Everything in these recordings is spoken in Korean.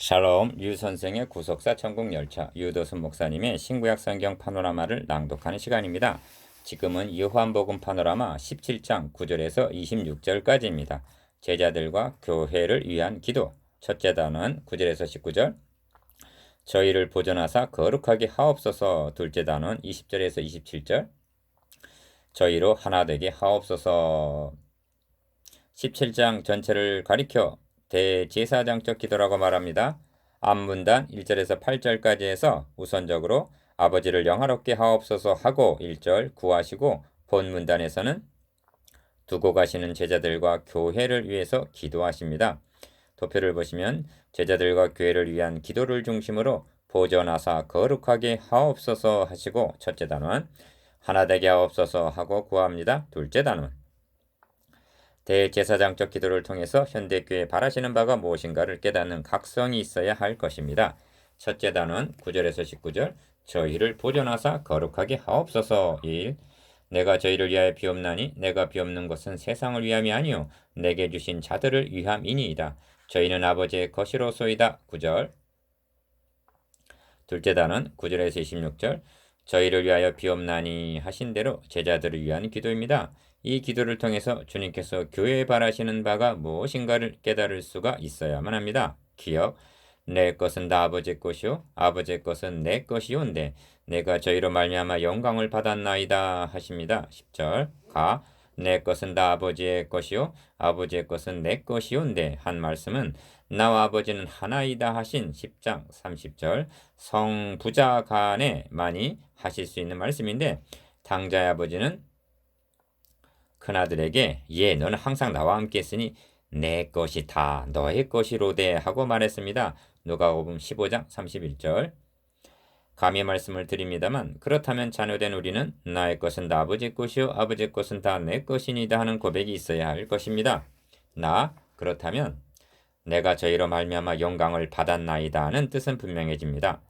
샬롬 유 선생의 구속사 천국열차 유도순 목사님의 신구약 성경 파노라마를 낭독하는 시간입니다. 지금은 요한복음 파노라마 17장 9절에서 26절까지입니다. 제자들과 교회를 위한 기도. 첫째 단원 9절에서 19절. 저희를 보존하사 거룩하게 하옵소서. 둘째 단원 20절에서 27절. 저희로 하나 되게 하옵소서. 17장 전체를 가리켜 대제사장적 기도라고 말합니다. 앞문단 1절에서 8절까지 해서 우선적으로 아버지를 영화롭게 하옵소서 하고 1절 구하시고 본문단에서는 두고 가시는 제자들과 교회를 위해서 기도하십니다. 도표를 보시면 제자들과 교회를 위한 기도를 중심으로 보존하사 거룩하게 하옵소서 하시고 첫째 단원 하나 되게 하옵소서 하고 구합니다. 둘째 단원 대제사장적 기도를 통해서 현대교회에 바라시는 바가 무엇인가를 깨닫는 각성이 있어야 할 것입니다. 첫째 단원 9절에서 19절 저희를 보존하사 거룩하게 하옵소서. 1. 내가 저희를 위하여 비옵나니 내가 비옵는 것은 세상을 위함이 아니요 내게 주신 자들을 위함이니이다. 저희는 아버지의 것이로소이다. 9절 둘째 단원 9절에서 26절 저희를 위하여 비옵나니 하신 대로 제자들을 위한 기도입니다. 이 기도를 통해서 주님께서 교회에 바라시는 바가 무엇인가를 깨달을 수가 있어야만 합니다. 기억, 내 것은 다 아버지의 것이요 아버지의 것은 내 것이온데 내가 저희로 말미암아 영광을 받았나이다 하십니다. 10절 가, 내 것은 다 아버지의 것이요 아버지의 것은 내 것이온데 한 말씀은 나와 아버지는 하나이다 하신 10장 30절 성부자 간에 많이 하실 수 있는 말씀인데 당자의 아버지는 큰아들에게 너는 항상 나와 함께 있으니 내 것이 다 너의 것이로되 하고 말했습니다. 누가복음 15장 31절 감히 말씀을 드립니다만 그렇다면 자녀된 우리는 나의 것은 다 아버지 것이요 아버지 것은 다 내 것이니다 하는 고백이 있어야 할 것입니다. 그렇다면 내가 저희로 말미암아 영광을 받았나이다 하는 뜻은 분명해집니다.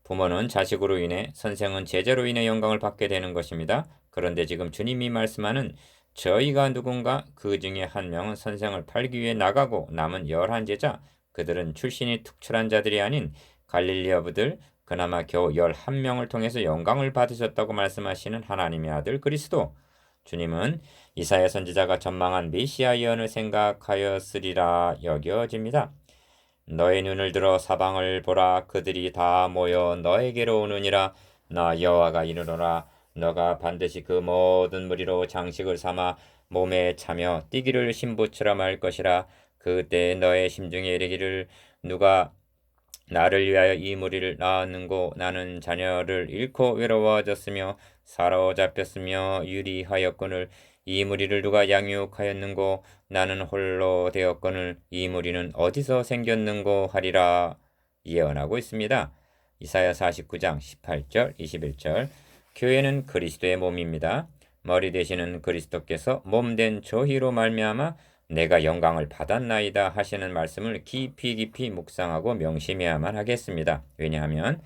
부모는 자식으로 인해, 선생은 제자로 인해 영광을 받게 되는 것입니다. 그런데 지금 주님이 말씀하는 저희가 누군가 그 중에 한 명은 선생을 팔기 위해 나가고 남은 11제자 그들은 출신이 특출한 자들이 아닌 갈릴리 어부들 그나마 겨우 11명을 통해서 영광을 받으셨다고 말씀하시는 하나님의 아들 그리스도. 주님은 이사야 선지자가 전망한 메시아 예언을 생각하였으리라 여겨집니다. 너의 눈을 들어 사방을 보라 그들이 다 모여 너에게로 오느니라 나 여호와가 이르노라 너가 반드시 그 모든 무리로 장식을 삼아 몸에 차며 뛰기를 신부처럼 할 것이라 그때 너의 심중에 이르기를 누가 나를 위하여 이 무리를 낳았는고 나는 자녀를 잃고 외로워졌으며 사로잡혔으며 유리하였거늘 이 무리를 누가 양육하였는고 나는 홀로 되었거늘 이 무리는 어디서 생겼는고 하리라 예언하고 있습니다. 이사야 49장 18절 21절 교회는 그리스도의 몸입니다. 머리 되시는 그리스도께서 몸된 저희로 말미암아 내가 영광을 받았나이다 하시는 말씀을 깊이 묵상하고 명심해야만 하겠습니다. 왜냐하면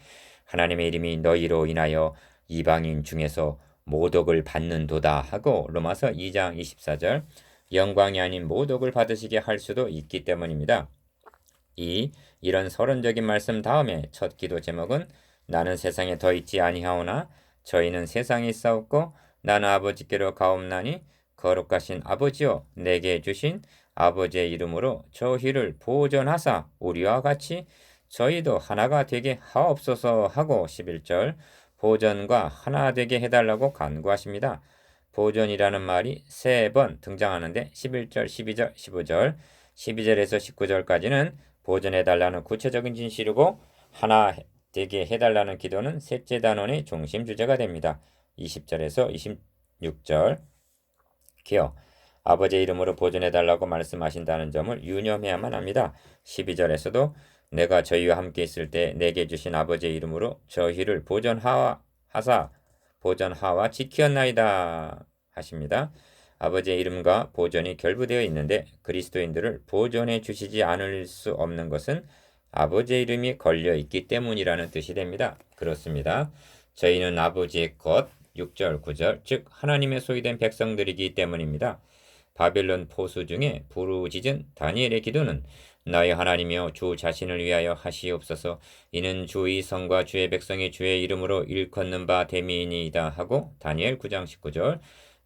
하나님의 이름이 너희로 인하여 이방인 중에서 모독을 받는도다 하고 로마서 2장 24절 영광이 아닌 모독을 받으시게 할 수도 있기 때문입니다. 이런 서론적인 말씀 다음에 첫 기도 제목은 나는 세상에 더 있지 아니하오나 저희는 세상에 있사옵고 나는 아버지께로 가옵나니 거룩하신 아버지여 내게 주신 아버지의 이름으로 저희를 보존하사 우리와 같이 저희도 하나가 되게 하옵소서 하고 11절 보존과 하나 되게 해달라고 간구하십니다. 보존이라는 말이 3번 등장하는데 11절, 12절, 15절, 12절에서 19절까지는 보존해달라는 구체적인 진실이고 하나 되게 해달라는 기도는 셋째 단원의 중심 주제가 됩니다. 20절에서 26절 기억 아버지의 이름으로 보존해달라고 말씀하신다는 점을 유념해야만 합니다. 12절에서도 내가 저희와 함께 있을 때 내게 주신 아버지의 이름으로 저희를 보존하와 지키었나이다 하십니다. 아버지의 이름과 보존이 결부되어 있는데 그리스도인들을 보존해 주시지 않을 수 없는 것은 아버지의 이름이 걸려 있기 때문이라는 뜻이 됩니다. 그렇습니다. 저희는 아버지의 것 6절 9절 즉 하나님의 소유된 백성들이기 때문입니다. 바벨론 포수 중에 부르짖은 다니엘의 기도는 나의 하나님이여 주 자신을 위하여 하시옵소서. 이는 주의 성과 주의 백성이 주의 이름으로 일컫는 바 됨이니이다 하고 다니엘 9장 19절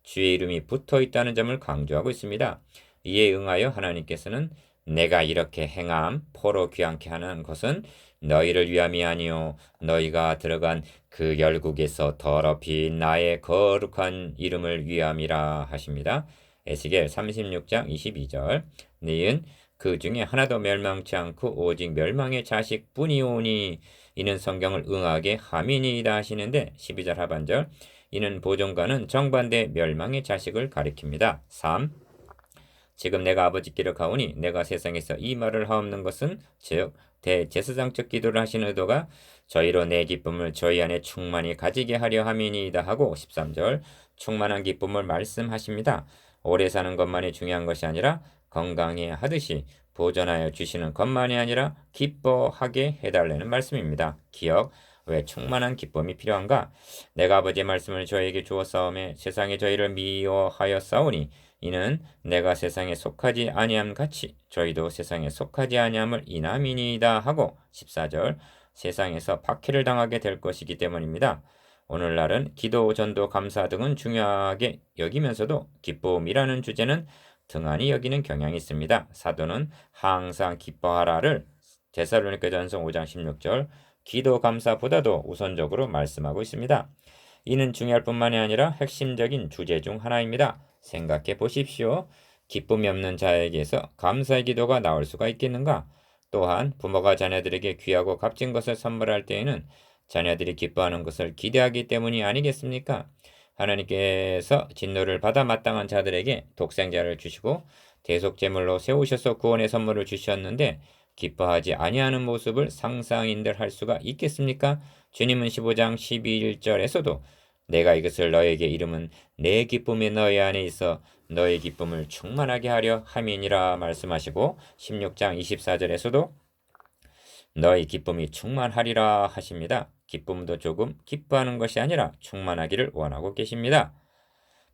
주의 이름이 붙어 있다는 점을 강조하고 있습니다. 이에 응하여 하나님께서는 내가 이렇게 행함 포로 귀환케 하는 것은 너희를 위함이 아니요 너희가 들어간 그 열국에서 더럽히 나의 거룩한 이름을 위함이라 하십니다. 에스겔 36장 22절 니은 그 중에 하나도 멸망치 않고 오직 멸망의 자식뿐이오니 이는 성경을 응하게 함이니이다 하시는데 12절 하반절 이는 보존과는 정반대 멸망의 자식을 가리킵니다. 3. 지금 내가 아버지께로 가오니 내가 세상에서 이 말을 하옵는 것은 즉 대제사장적 기도를 하신 의도가 저희로 내 기쁨을 저희 안에 충만히 가지게 하려 함이니이다 하고 13절 충만한 기쁨을 말씀하십니다. 오래 사는 것만이 중요한 것이 아니라 건강해 하듯이 보존하여 주시는 것만이 아니라 기뻐하게 해달라는 말씀입니다. 기억, 왜 충만한 기쁨이 필요한가? 내가 아버지의 말씀을 저에게 주었사오매 세상에 저희를 미워하였사오니 이는 내가 세상에 속하지 아니함 같이 저희도 세상에 속하지 아니함을 인함이니이다 하고 14절 세상에서 박해를 당하게 될 것이기 때문입니다. 오늘날은 기도, 전도, 감사 등은 중요하게 여기면서도 기쁨이라는 주제는 등한히 여기는 경향이 있습니다. 사도는 항상 기뻐하라를 데살로니가전서 5장 16절 기도 감사보다도 우선적으로 말씀하고 있습니다. 이는 중요할 뿐만이 아니라 핵심적인 주제 중 하나입니다. 생각해 보십시오. 기쁨이 없는 자에게서 감사의 기도가 나올 수가 있겠는가? 또한 부모가 자녀들에게 귀하고 값진 것을 선물할 때에는 자녀들이 기뻐하는 것을 기대하기 때문이 아니겠습니까? 하나님께서 진노를 받아 마땅한 자들에게 독생자를 주시고 대속제물로 세우셔서 구원의 선물을 주셨는데 기뻐하지 아니하는 모습을 상상인들 할 수가 있겠습니까? 주님은 15장 12절에서도 내가 이것을 너에게 이름은 내 기쁨이 너희 안에 있어 너의 기쁨을 충만하게 하려 함이니라 말씀하시고 16장 24절에서도 너희 기쁨이 충만하리라 하십니다. 기쁨도 조금 기뻐하는 것이 아니라 충만하기를 원하고 계십니다.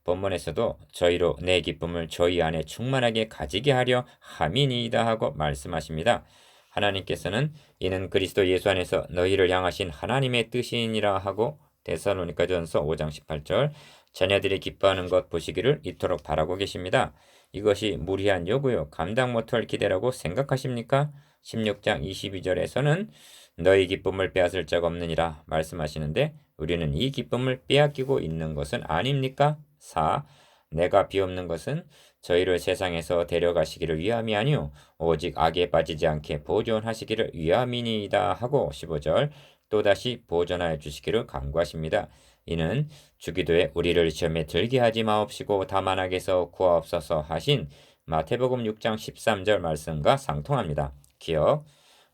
본문에서도 저희로 내 기쁨을 저희 안에 충만하게 가지게 하려 함이니이다 하고 말씀하십니다. 하나님께서는 이는 그리스도 예수 안에서 너희를 향하신 하나님의 뜻이니라 하고 데살로니가전서 5장 18절 자녀들이 기뻐하는 것 보시기를 이토록 바라고 계십니다. 이것이 무리한 요구요 감당 못할 기대라고 생각하십니까? 16장 22절에서는 너희 기쁨을 빼앗을 적 없느니라 말씀하시는데 우리는 이 기쁨을 빼앗기고 있는 것은 아닙니까? 4. 내가 비옵는 것은 저희를 세상에서 데려가시기를 위함이 아니요 오직 악에 빠지지 않게 보존하시기를 위함이니이다 하고 15절 또다시 보존하여 주시기를 간구하십니다. 이는 주기도에 우리를 시험에 들게 하지 마옵시고 다만 악에서 구하옵소서 하신 마태복음 6장 13절 말씀과 상통합니다. 기억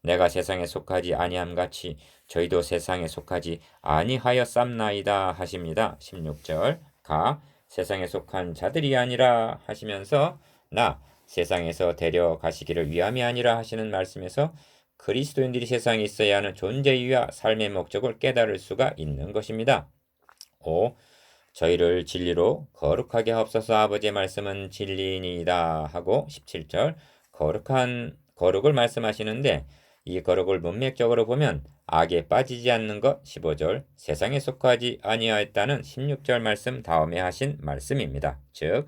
내가 세상에 속하지 아니함 같이 저희도 세상에 속하지 아니하였삼나이다 하십니다. 16절 가 세상에 속한 자들이 아니라 하시면서 나 세상에서 데려가시기를 위함이 아니라 하시는 말씀에서 그리스도인들이 세상에 있어야 하는 존재 이유와 삶의 목적을 깨달을 수가 있는 것입니다. 5. 저희를 진리로 거룩하게 하옵소서 아버지의 말씀은 진리니이다 하고 17절 거룩을 말씀하시는데 이 거룩을 문맥적으로 보면 악에 빠지지 않는 것 15절 세상에 속하지 아니하였다는 16절 말씀 다음에 하신 말씀입니다. 즉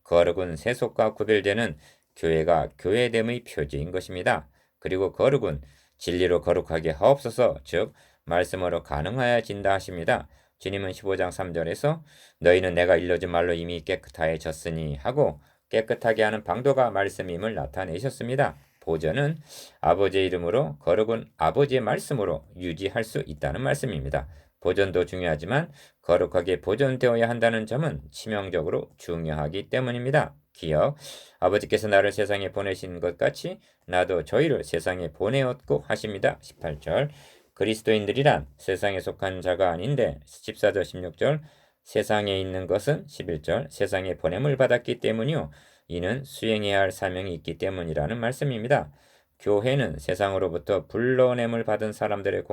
거룩은 세속과 구별되는 교회가 교회됨의 표지인 것입니다. 그리고 거룩은 진리로 거룩하게 하옵소서 즉 말씀으로 가능하여진다 하십니다. 주님은 15장 3절에서 너희는 내가 일러준 말로 이미 깨끗하여졌으니 하고 깨끗하게 하는 방도가 말씀임을 나타내셨습니다. 보존은 아버지의 이름으로 거룩은 아버지의 말씀으로 유지할 수 있다는 말씀입니다. 보존도 중요하지만 거룩하게 보존되어야 한다는 점은 치명적으로 중요하기 때문입니다. 기억 아버지께서 나를 세상에 보내신 것 같이 나도 저희를 세상에 보내었고 하십니다. 18절 그리스도인들이란 세상에 속한 자가 아닌데 14절 16절 세상에 있는 것은 11절 세상에 보냄을 받았기 때문이요 이는 수행해야 할 사명이 있기 때문이라는 말씀입니다. 교회는 세상으로부터 불러냄을 받은 사람들의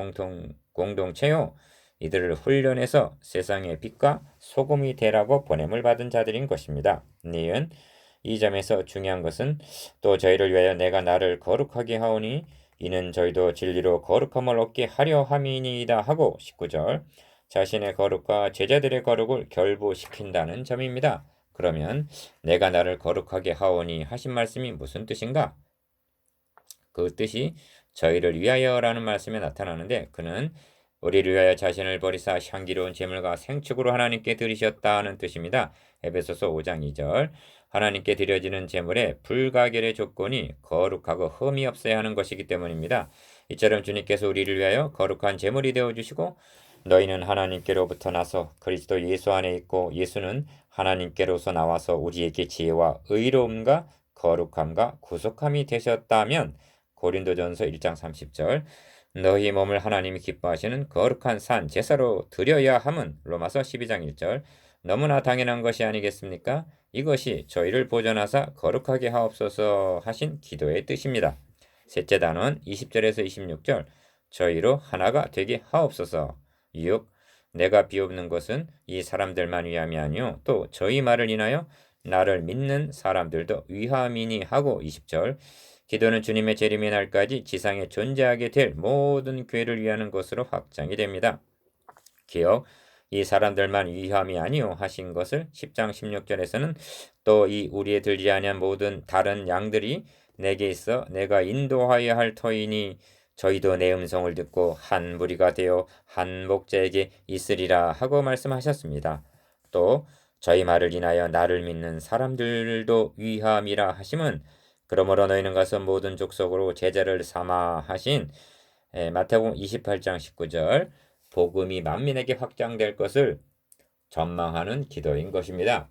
공동체요. 이들을 훈련해서 세상의 빛과 소금이 되라고 보냄을 받은 자들인 것입니다. 니은 이 점에서 중요한 것은 또 저희를 위하여 내가 나를 거룩하게 하오니 이는 저희도 진리로 거룩함을 얻게 하려 함이니이다 하고 19절 자신의 거룩과 제자들의 거룩을 결부시킨다는 점입니다. 그러면 내가 나를 거룩하게 하오니 하신 말씀이 무슨 뜻인가? 그 뜻이 저희를 위하여라는 말씀에 나타나는데 그는 우리를 위하여 자신을 버리사 향기로운 제물과 생축으로 하나님께 드리셨다는 뜻입니다. 에베소서 5장 2절 하나님께 드려지는 제물의 불가결의 조건이 거룩하고 흠이 없어야 하는 것이기 때문입니다. 이처럼 주님께서 우리를 위하여 거룩한 제물이 되어주시고 너희는 하나님께로부터 나서 그리스도 예수 안에 있고 예수는 하나님께로서 나와서 우리에게 지혜와 의로움과 거룩함과 구속함이 되셨다면 고린도전서 1장 30절 너희 몸을 하나님이 기뻐하시는 거룩한 산 제사로 드려야 함은 로마서 12장 1절 너무나 당연한 것이 아니겠습니까? 이것이 저희를 보존하사 거룩하게 하옵소서 하신 기도의 뜻입니다. 셋째 단원 20절에서 26절 저희로 하나가 되게 하옵소서 6. 내가 비옵는 것은 이 사람들만 위함이 아니요 또 저희 말을 인하여 나를 믿는 사람들도 위함이니 하고 20절 기도는 주님의 재림의 날까지 지상에 존재하게 될 모든 교회를 위하는 것으로 확장이 됩니다. 기억 이 사람들만 위함이 아니요 하신 것을 10장 16절에서는 또 이 우리에 들지 아니한 모든 다른 양들이 내게 있어 내가 인도하여야 할 터이니 저희도 내 음성을 듣고 한 무리가 되어 한 목자에게 있으리라 하고 말씀하셨습니다. 또 저희 말을 인하여 나를 믿는 사람들도 위함이라 하심은 그러므로 너희는 가서 모든 족속으로 제자를 삼아 하신 마태복음 28장 19절 복음이 만민에게 확장될 것을 전망하는 기도인 것입니다.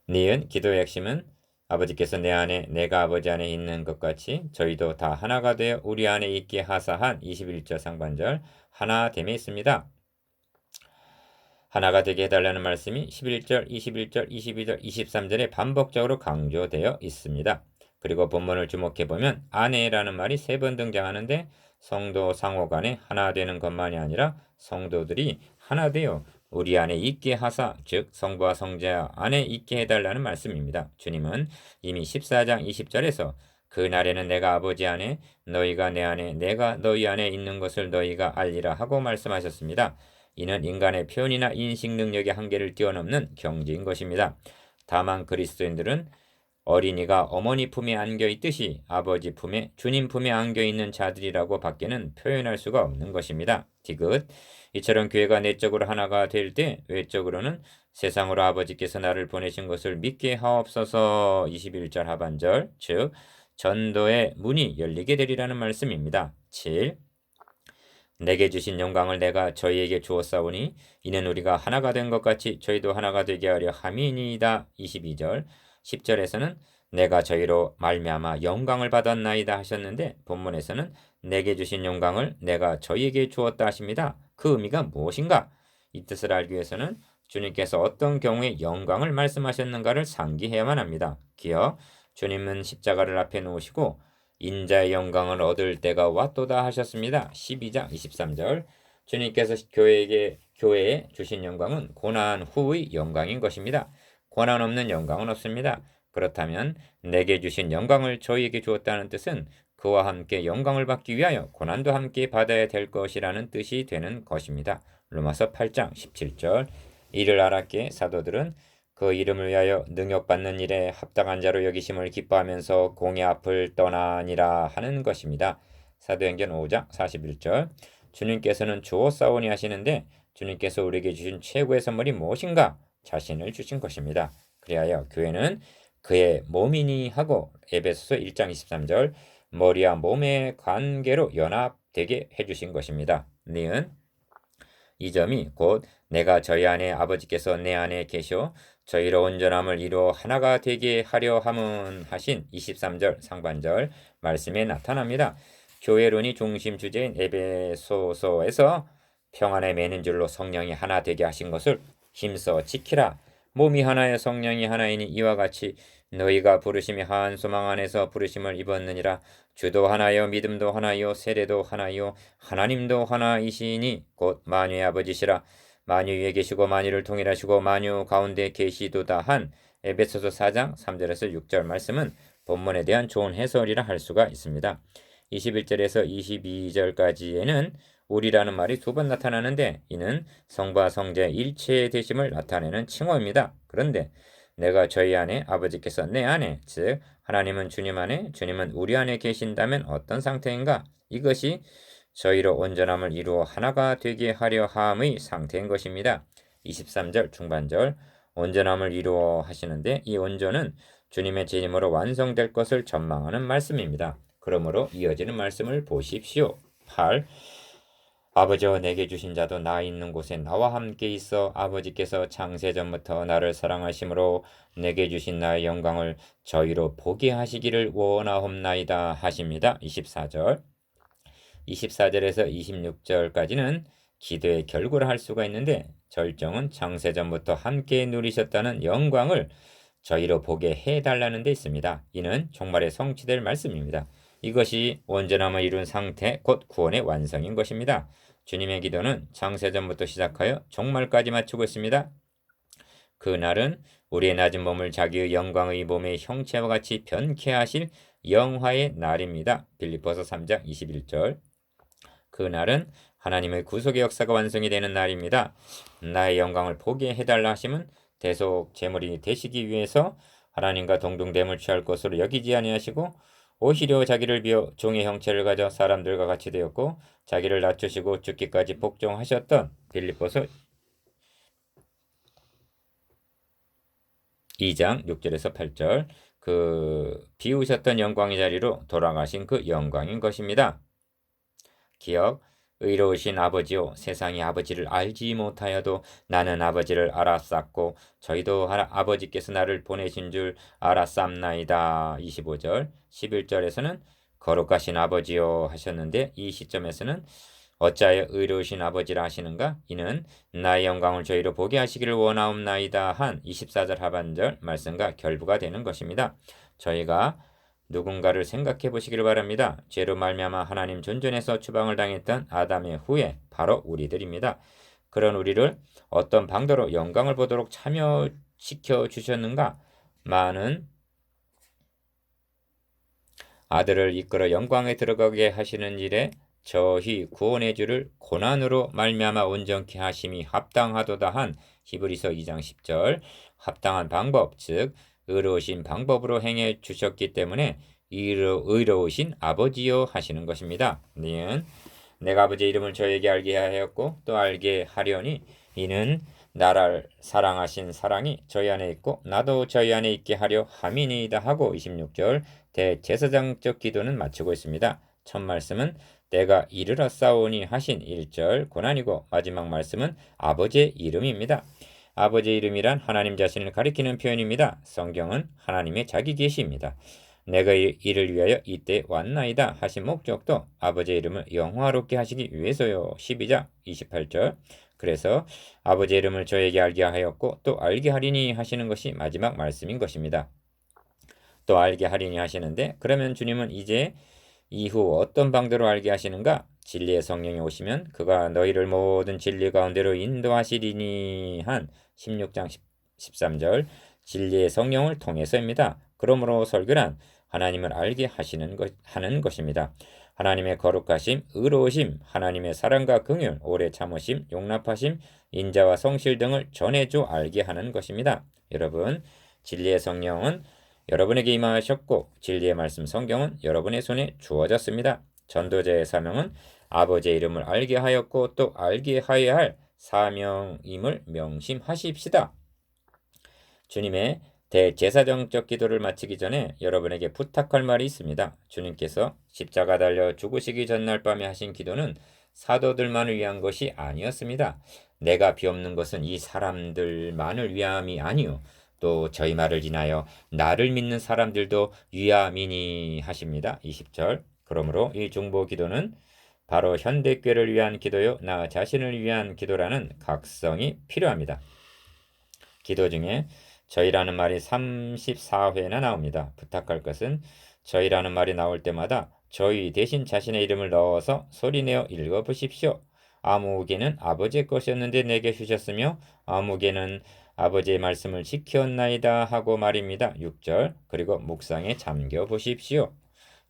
니은 기도의 핵심은 아버지께서 내 안에 내가 아버지 안에 있는 것 같이 저희도 다 하나가 되어 우리 안에 있게 하사한 21절 상반절 하나됨에 있습니다. 하나가 되게 해달라는 말씀이 11절, 21절, 22절, 23절에 반복적으로 강조되어 있습니다. 그리고 본문을 주목해보면 아내라는 말이 3번 등장하는데 성도 상호 간에 하나 되는 것만이 아니라 성도들이 하나 되어 우리 안에 있게 하사 즉 성부와 성자 안에 있게 해달라는 말씀입니다. 주님은 이미 14장 20절에서 그날에는 내가 아버지 안에 너희가 내 안에 내가 너희 안에 있는 것을 너희가 알리라 하고 말씀하셨습니다. 이는 인간의 표현이나 인식 능력의 한계를 뛰어넘는 경지인 것입니다. 다만 그리스도인들은 어린이가 어머니 품에 안겨 있듯이 아버지 품에 주님 품에 안겨 있는 자들이라고 밖에는 표현할 수가 없는 것입니다. 디귿 이처럼 교회가 내적으로 하나가 될 때 외적으로는 세상으로 아버지께서 나를 보내신 것을 믿게 하옵소서 21절 하반절 즉 전도의 문이 열리게 되리라는 말씀입니다. 7. 내게 주신 영광을 내가 저희에게 주었사오니 이는 우리가 하나가 된 것 같이 저희도 하나가 되게 하려 함이니이다. 22절 10절에서는 내가 저희로 말미암아 영광을 받았나이다 하셨는데 본문에서는 내게 주신 영광을 내가 저희에게 주었다 하십니다. 그 의미가 무엇인가? 이 뜻을 알기 위해서는 주님께서 어떤 경우에 영광을 말씀하셨는가를 상기해야만 합니다. 기억 주님은 십자가를 앞에 놓으시고 인자의 영광을 얻을 때가 왔도다 하셨습니다. 12장 23절 주님께서 교회에 주신 영광은 고난 후의 영광인 것입니다. 고난 없는 영광은 없습니다. 그렇다면 내게 주신 영광을 저희에게 주었다는 뜻은 그와 함께 영광을 받기 위하여 고난도 함께 받아야 될 것이라는 뜻이 되는 것입니다. 로마서 8장 17절 이를 알았기에 사도들은 그 이름을 위하여 능욕받는 일에 합당한 자로 여기심을 기뻐하면서 공의 앞을 떠나니라 하는 것입니다. 사도행전 5장 41절 주님께서는 주었사오니 하시는데 주님께서 우리에게 주신 최고의 선물이 무엇인가? 자신을 주신 것입니다. 그리하여 교회는 그의 몸이니 하고 에베소서 1장 23절 머리와 몸의 관계로 연합되게 해주신 것입니다. 니은 이 점이 곧 내가 저희 안에 아버지께서 내 안에 계셔 저희로 온전함을 이루어 하나가 되게 하려 함은 하신 23절 상반절 말씀에 나타납니다. 교회론이 중심 주제인 에베소서에서 평안에 매는 줄로 성령이 하나 되게 하신 것을 힘써 지키라. 몸이 하나여 성령이 하나이니 이와 같이 너희가 부르심이 한 소망 안에서 부르심을 입었느니라. 주도 하나요 믿음도 하나요 세례도 하나요 하나님도 하나이시니 곧 만유의 아버지시라. 만유 위에 계시고 만유를 통일하시고 만유 가운데 계시도다 한 에베소서 4장 3절에서 6절 말씀은 본문에 대한 좋은 해설이라 할 수가 있습니다. 21절에서 22절까지에는 우리라는 말이 두 번 나타나는데 이는 성부와 성자 일체 되심을 나타내는 칭호입니다. 그런데 내가 저희 안에 아버지께서 내 안에 즉 하나님은 주님 안에 주님은 우리 안에 계신다면 어떤 상태인가? 이것이 저희로 온전함을 이루어 하나가 되게 하려 함의 상태인 것입니다. 23절 중반절 온전함을 이루어 하시는데 이 온전은 주님의 재림으로 완성될 것을 전망하는 말씀입니다. 그러므로 이어지는 말씀을 보십시오. 8. 아버지와 내게 주신 자도 나 있는 곳에 나와 함께 있어 아버지께서 창세전부터 나를 사랑하심으로 내게 주신 나의 영광을 저희로 보게 하시기를 원하옵나이다 하십니다. 24절 24절에서 26절까지는 기도의 결구를 할 수가 있는데 절정은 창세전부터 함께 누리셨다는 영광을 저희로 보게 해달라는 데 있습니다. 이는 종말에 성취될 말씀입니다. 이것이 온전함을 이룬 상태 곧 구원의 완성인 것입니다. 주님의 기도는 창세전부터 시작하여 종말까지 마치고 있습니다. 그날은 우리의 낮은 몸을 자기의 영광의 몸의 형체와 같이 변케 하실 영화의 날입니다. 빌립보서 3장 21절 그날은 하나님의 구속의 역사가 완성이 되는 날입니다. 나의 영광을 보게 해달라 하심은 대속 제물이 되시기 위해서 하나님과 동등됨을 취할 것으로 여기지 아니하시고 오히려 자기를 비워 종의 형체를 가져 사람들과 같이 되었고 자기를 낮추시고 죽기까지 복종하셨던 빌립보서 2장 6절에서 8절 그 비우셨던 영광의 자리로 돌아가신 그 영광인 것입니다. 기억 의로우신 아버지요 세상이 아버지를 알지 못하여도 나는 아버지를 알았었고 저희도 아버지께서 나를 보내신 줄 알았삼나이다. 25절 11절에서는 거룩하신 아버지요 하셨는데 이 시점에서는 어찌하여 의로우신 아버지라 하시는가? 이는 나의 영광을 저희로 보게 하시기를 원하옵나이다 한 24절 하반절 말씀과 결부가 되는 것입니다. 저희가 누군가를 생각해 보시기를 바랍니다. 죄로 말미암아 하나님 존전에서 추방을 당했던 아담의 후예 바로 우리들입니다. 그런 우리를 어떤 방도로 영광을 보도록 참여시켜 주셨는가? 많은 아들을 이끌어 영광에 들어가게 하시는 일에 저희 구원의 주를 고난으로 말미암아 온전케 하심이 합당하도다 한 히브리서 2장 10절 합당한 방법 즉 의로우신 방법으로 행해 주셨기 때문에 의로우신 아버지요 하시는 것입니다. 니은 내가 아버지의 이름을 저에게 알게 하였고 또 알게 하려니 이는 나를 사랑하신 사랑이 저희 안에 있고 나도 저희 안에 있게 하려 함이니이다 하고 26절 대제사장적 기도는 마치고 있습니다. 첫 말씀은 때가 이르렀사오니 하신 1절 고난이고 마지막 말씀은 아버지의 이름입니다. 아버지의 이름이란 하나님 자신을 가리키는 표현입니다. 성경은 하나님의 자기 계시입니다. 내가 이를 위하여 이때 왔나이다 하신 목적도 아버지의 이름을 영화롭게 하시기 위해서요. 12장 28절 그래서 아버지의 이름을 저에게 알게 하였고 또 알게 하리니 하시는 것이 마지막 말씀인 것입니다. 또 알게 하리니 하시는데 그러면 주님은 이제 이후 어떤 방도로 알게 하시는가? 진리의 성령이 오시면 그가 너희를 모든 진리 가운데로 인도하시리니 한 16장 13절 진리의 성령을 통해서입니다. 그러므로 설교란 하나님을 알게 하는 것입니다. 하나님의 거룩하심, 의로우심, 하나님의 사랑과 긍휼, 오래 참으심, 용납하심, 인자와 성실 등을 전해줘 알게 하는 것입니다. 여러분, 진리의 성령은 여러분에게 임하셨고 진리의 말씀 성경은 여러분의 손에 주어졌습니다. 전도자의 사명은 아버지의 이름을 알게 하였고 또 알게 하여야 할 사명임을 명심하십시다. 주님의 대제사장적 기도를 마치기 전에 여러분에게 부탁할 말이 있습니다. 주님께서 십자가 달려 죽으시기 전날 밤에 하신 기도는 사도들만을 위한 것이 아니었습니다. 내가 비옵는 것은 이 사람들만을 위함이 아니요 또 저희 말을 인하여 나를 믿는 사람들도 위함이니 하십니다. 20절 그러므로 이 중보 기도는 바로 현대교회를 위한 기도요 나 자신을 위한 기도라는 각성이 필요합니다. 기도 중에 저희라는 말이 34회나 나옵니다. 부탁할 것은 저희라는 말이 나올 때마다 저희 대신 자신의 이름을 넣어서 소리내어 읽어보십시오. 아무개는 아버지의 것이었는데 내게 주셨으며 아무개는 아버지의 말씀을 지켰나이다 하고 말입니다. 6절. 그리고 묵상에 잠겨 보십시오.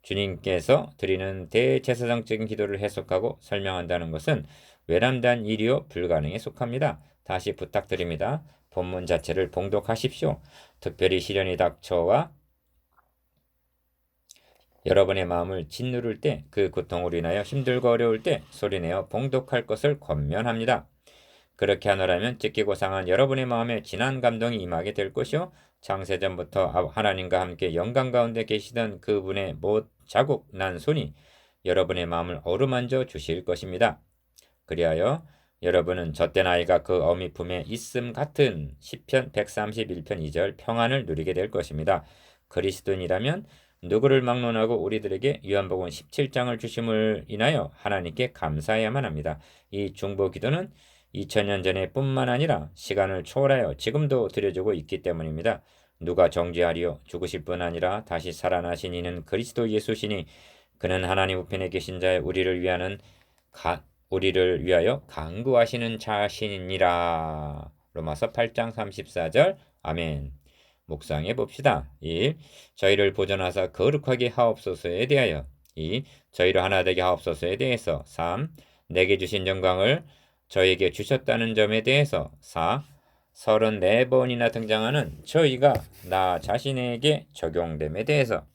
주님께서 드리는 대제사장적인 기도를 해석하고 설명한다는 것은 외람된 일이요 불가능에 속합니다. 다시 부탁드립니다. 본문 자체를 봉독하십시오. 특별히 시련이 닥쳐와 여러분의 마음을 짓누를 때, 그 고통으로 인하여 힘들고 어려울 때 소리내어 봉독할 것을 권면합니다. 그렇게 하노라면 찢기고 상한 여러분의 마음에 진한 감동이 임하게 될 것이요 창세전부터 하나님과 함께 영광 가운데 계시던 그분의 못 자국 난 손이 여러분의 마음을 어루만져 주실 것입니다. 그리하여 여러분은 젖된 아이가 그 어미 품에 있음 같은 시편 131편 2절 평안을 누리게 될 것입니다. 그리스도인이라면 누구를 막론하고 우리들에게 요한복음 17장을 주심을 인하여 하나님께 감사해야만 합니다. 이 중보 기도는 2000년 전에 뿐만 아니라 시간을 초월하여 지금도 드려지고 있기 때문입니다. 누가 정죄하리요? 죽으실 뿐 아니라 다시 살아나신 이는 그리스도 예수시니 그는 하나님 우편에 계신 자의 우리를 위하여 간구하시는 자신이니라. 로마서 8장 34절. 아멘. 묵상해 봅시다. 1. 저희를 보존하사 거룩하게 하옵소서에 대하여. 2. 저희를 하나 되게 하옵소서에 대해서. 3. 내게 주신 영광을 저에게 주셨다는 점에 대해서. 4. 34번이나 등장하는 저희가 나 자신에게 적용됨에 대해서.